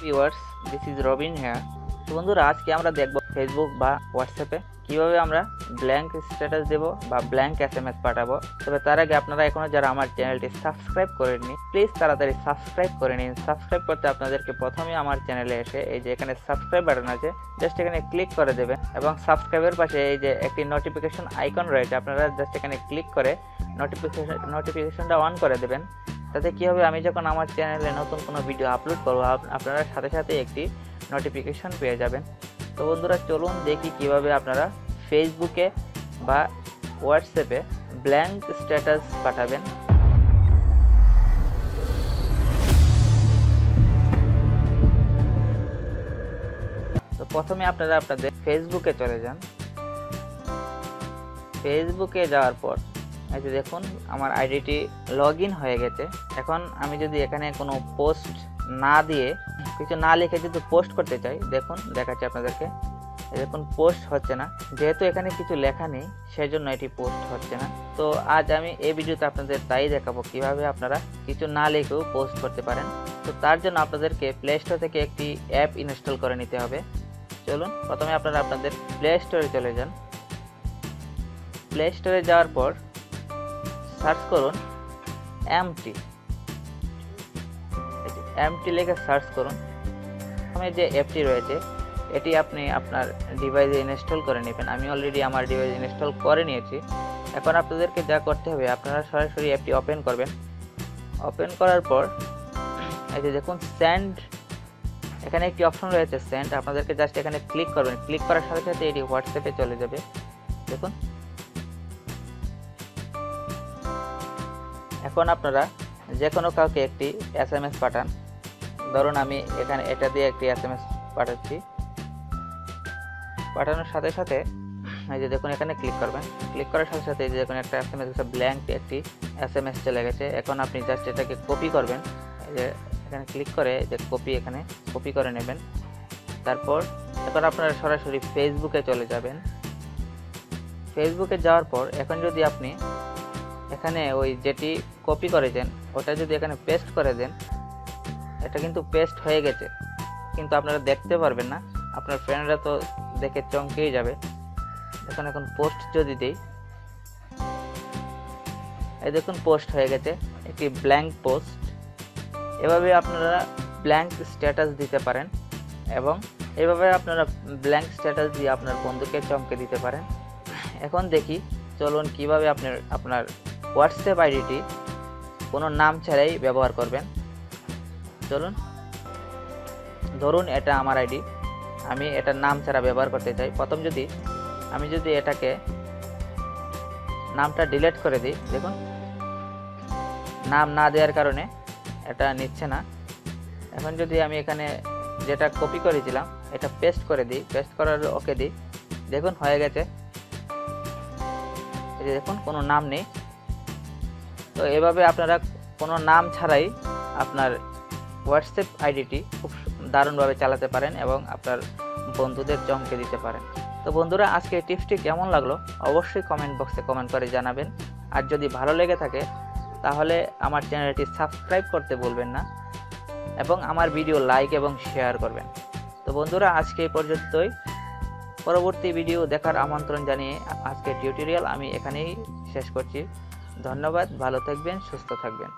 Viewers, this is Robin here. তো বন্ধুরা, আজকে আমরা দেখব ফেসবুক বা হোয়াটসঅ্যাপে কিভাবে আমরা ব্ল্যাঙ্ক স্ট্যাটাস দেব বা ব্ল্যাঙ্ক এসএমএস পাঠাবো। তবে তার আগে আপনারা এখনো যারা আমার চ্যানেলটি সাবস্ক্রাইব করেননি, প্লিজ তাড়াতাড়ি সাবস্ক্রাইব করে নিন। সাবস্ক্রাইব করতে আপনাদেরকে প্রথমে আমার চ্যানেলে এসে এই যে এখানে সাবস্ক্রাইব বাটন আছে, জাস্ট এখানে ক্লিক করে দেবেন এবং সাবস্ক্রাইবের পাশে এই যে একটি নোটিফিকেশন আইকন রয়েছে, আপনারা জাস্ট এখানে ক্লিক করে নোটিফিকেশনটা অন করে দেবেন। তাতে কী হবে, আমি যখন আমার চ্যানেলে নতুন কোনো ভিডিও আপলোড করবো আপনারা সাথে সাথে একটি নোটিফিকেশন পেয়ে যাবেন। তো বন্ধুরা, চলুন দেখি কিভাবে আপনারা ফেসবুকে বা হোয়াটসঅ্যাপে ব্ল্যাঙ্ক স্ট্যাটাস পাঠাবেন। তো প্রথমে আপনারা আপনাদের ফেসবুকে চলে যান। ফেসবুকে যাওয়ার পর এই যে দেখুন আমার আইডিটি লগ ইন হয়ে গেছে। এখন আমি যদি এখানে কোনো পোস্ট না দিয়ে, কিছু না লিখে যদি পোস্ট করতে চাই, দেখুন দেখাচ্ছি আপনাদেরকে। দেখুন পোস্ট হচ্ছে না, যেহেতু এখানে কিছু লেখা নেই সেই জন্য এটি পোস্ট হচ্ছে না। তো আজ আমি এই ভিডিওতে আপনাদের তাই দেখাবো কিভাবে আপনারা কিছু না লিখেও পোস্ট করতে পারেন। তো তার জন্য আপনাদেরকে প্লে স্টোর থেকে একটি অ্যাপ ইনস্টল করে নিতে হবে। চলুন প্রথমে আপনারা আপনাদের প্লে স্টোরে চলে যান। প্লে স্টোরে যাওয়ার পর সার্চ করুন এমটি লিখে সার্চ করুন। প্রথমে যে অ্যাপটি রয়েছে এটি আপনি আপনার ডিভাইসে ইনস্টল করে নেবেন। আমি অলরেডি আমার ডিভাইসে ইনস্টল করে নিয়েছি। এখন আপনাদেরকে যা করতে হবে, আপনারা সরাসরি অ্যাপটি ওপেন করবেন। ওপেন করার পর এই যে দেখুন সেন্ড, এখানে একটি অপশন রয়েছে সেন্ড, আপনাদেরকে জাস্ট এখানে ক্লিক করবেন। ক্লিক করার সাথে সাথে এটি হোয়াটসঅ্যাপে চলে যাবে। দেখুন এখন আপনারা যে কোনো কাউকে একটি এসএমএস পাঠান। ধরুন আমি এখানে এটা দিয়ে একটি এসএমএস পাঠাচ্ছি। পাঠানোর সাথে সাথে এই যে দেখুন এখানে ক্লিক করবেন। ক্লিক করার সাথে সাথে এই যে দেখুন একটা এসএমএস, ব্ল্যাঙ্ক একটি এসএমএস চলে গেছে। এখন আপনি জাস্ট এটাকে কপি করবেন। এই যে এখানে ক্লিক করে যে কপি, এখানে কপি করে নেবেন। তারপর এখন আপনারা সরাসরি ফেসবুকে চলে যাবেন। ফেসবুকে যাওয়ার পর এখন যদি আপনি এখানে ওই যেটি কপি করেছেন ওটা যদি এখানে পেস্ট করে দেন, এটা কিন্তু পেস্ট হয়ে গেছে, কিন্তু আপনারা দেখতে পারবেন না, আপনার ফ্রেন্ডরা তো দেখে চমকেই যাবে। দেখুন এখন পোস্ট যদি দিই, এই দেখুন পোস্ট হয়ে গেছে একটি ব্ল্যাঙ্ক পোস্ট। এভাবে আপনারা ব্ল্যাঙ্ক স্ট্যাটাস দিতে পারেন এবং এভাবে আপনারা ব্ল্যাঙ্ক স্ট্যাটাস দিয়ে আপনার বন্ধুকে চমকে দিতে পারেন। এখন দেখি চলুন কিভাবে আপনার হোয়াটসঅ্যাপ আইডিটি কোনো নাম ছাড়াই ব্যবহার করবেন। চলুন, ধরুন এটা আমার আইডি, আমি এটার নাম ছাড়া ব্যবহার করতে চাই। প্রথম আমি যদি এটাকে নামটা ডিলিট করে দিই, দেখুন নাম না দেওয়ার কারণে এটা নিচ্ছে না। এখন যদি আমি এখানে যেটা কপি করেছিলাম এটা পেস্ট করে দিই, পেস্ট করার ওকে দিই, দেখুন হয়ে গেছে। এই যে দেখুন কোনো নাম নেই। তো এভাবে আপনারা কোনো নাম ছাড়াই আপনার হোয়াটসঅ্যাপ আইডিটি খুব দারুণভাবে চালাতে পারেন এবং আপনার বন্ধুদের চমকে দিতে পারেন। তো বন্ধুরা, আজকে এই টিপসটি কেমন লাগলো অবশ্যই কমেন্ট বক্সে কমেন্ট করে জানাবেন। আর যদি ভালো লেগে থাকে তাহলে আমার চ্যানেলটি সাবস্ক্রাইব করতে ভুলবেন না এবং আমার ভিডিও লাইক এবং শেয়ার করবেন। তো বন্ধুরা, আজকে এই পর্যন্তই। পরবর্তী ভিডিও দেখার আমন্ত্রণ জানিয়ে আজকের টিউটোরিয়াল আমি এখানেই শেষ করছি। ধন্যবাদ, ভালো থাকবেন, সুস্থ থাকবেন।